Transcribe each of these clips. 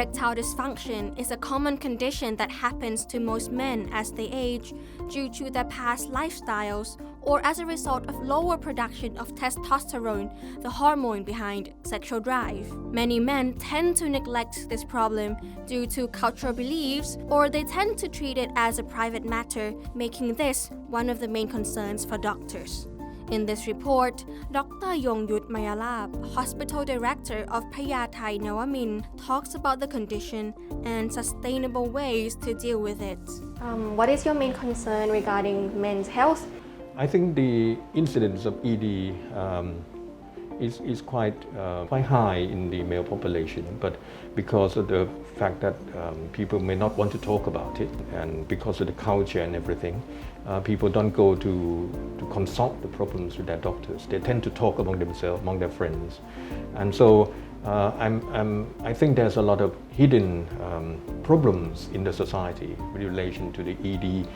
Erectile dysfunction is a common condition that happens to most men as they age due to their past lifestyles or as a result of lower production of testosterone, the hormone behind sexual drive. Many men tend to neglect this problem due to cultural beliefs, or they tend to treat it as a private matter, making this one of the main concerns for doctors. In this report, Dr. Yongyuth Mayalarp, Hospital Director of Phyathai Nawamin, talks about the condition and sustainable ways to deal with it. What is your main concern regarding men's health? I think the incidence of ED is quite high in the male population, but because of the fact that people may not want to talk about it, and because of the culture and everything, people don't go to consult the problems with their doctors. They tend to talk among themselves, among their friends, and so I think there's a lot of hidden problems in the society with relation to the ED,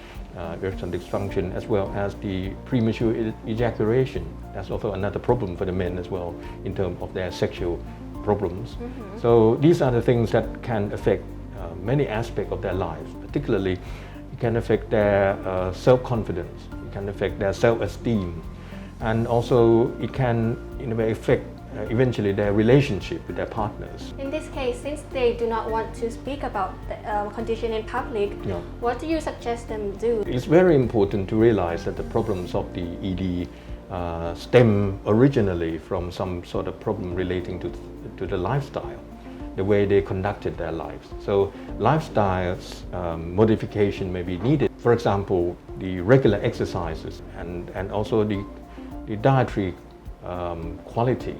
erectile dysfunction, as well as the premature ejaculation. That's also another problem for the men as well in terms of their sexual problems. So these are the things that can affect many aspects of their lives. Particularly, it can affect their self-confidence, it can affect their self-esteem, and also it can in a way affect eventually their relationship with their partners. In this case, since they do not want to speak about the condition in public, what do you suggest them do? It's very important to realize that the problems of the ED stem originally from some sort of problem relating to the lifestyle, the way they conducted their lives. So lifestyle modification may be needed. For example, the regular exercises and also the dietary quality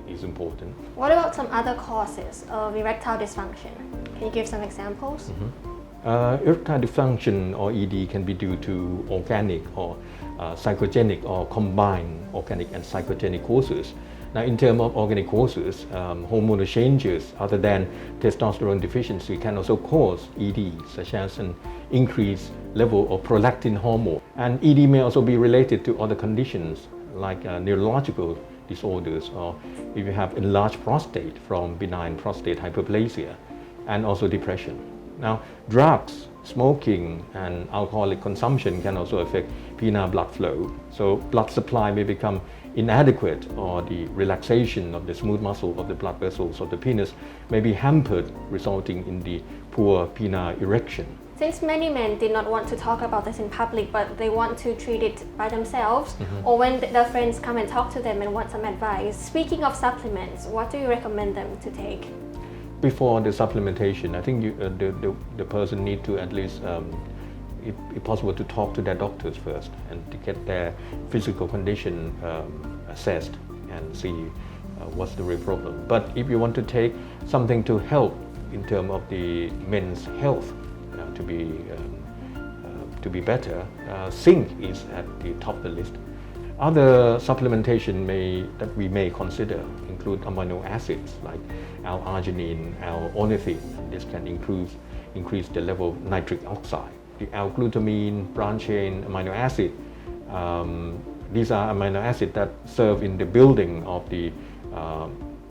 is important. What about some other causes of erectile dysfunction? Can you give some examples? Erectile dysfunction or ED can be due to organic or psychogenic or combined organic and psychogenic causes. Now, in terms of organic causes, hormonal changes other than testosterone deficiency can also cause ED, such as an increased level of prolactin hormone. And ED may also be related to other conditions like neurological disorders, or if you have enlarged prostate from benign prostate hyperplasia, and also depression. Now, drugs, smoking, and alcoholic consumption can also affect penile blood flow. So blood supply may become inadequate, or the relaxation of the smooth muscle of the blood vessels of the penis may be hampered, resulting in the poor penile erection. Since many men did not want to talk about this in public, but they want to treat it by themselves, or when their friends come and talk to them and want some advice, speaking of supplements, what do you recommend them to take? Before the supplementation, I think the person need to at least, if possible, to talk to their doctors first and to get their physical condition assessed and see what's the real problem. But if you want to take something to help in terms of the men's health, to be better, zinc is at the top of the list. Other supplementation that we may consider include amino acids like L-arginine, L-ornithine. This can increase the level of nitric oxide. The L-glutamine, branch-chain amino acid. These are amino acids that serve in the building of the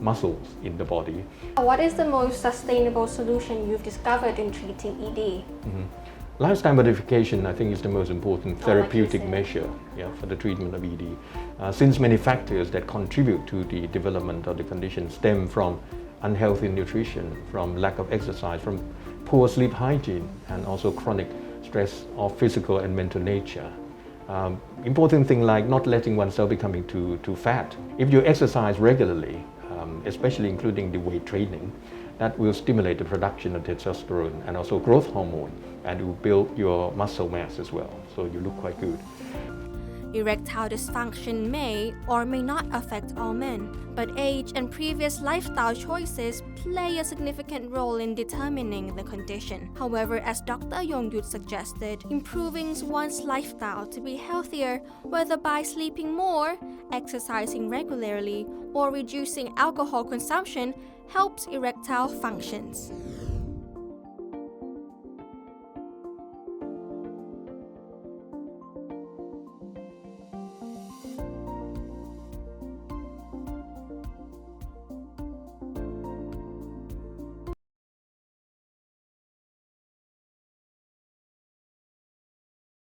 muscles in the body. What is the most sustainable solution you've discovered in treating ED? Lifestyle modification, I think, is the most important therapeutic measure for the treatment of ED. Since many factors that contribute to the development of the condition stem from unhealthy nutrition, from lack of exercise, from poor sleep hygiene, and also chronic stress of physical and mental nature. Important thing like not letting oneself becoming too fat. If you exercise regularly, especially including the weight training, that will stimulate the production of testosterone and also growth hormone, and it will build your muscle mass as well, so you look quite good. Erectile dysfunction may or may not affect all men, but age and previous lifestyle choices play a significant role in determining the condition. However, as Dr. Yongyuth suggested, improving one's lifestyle to be healthier, whether by sleeping more, exercising regularly, or reducing alcohol consumption, helps erectile functions.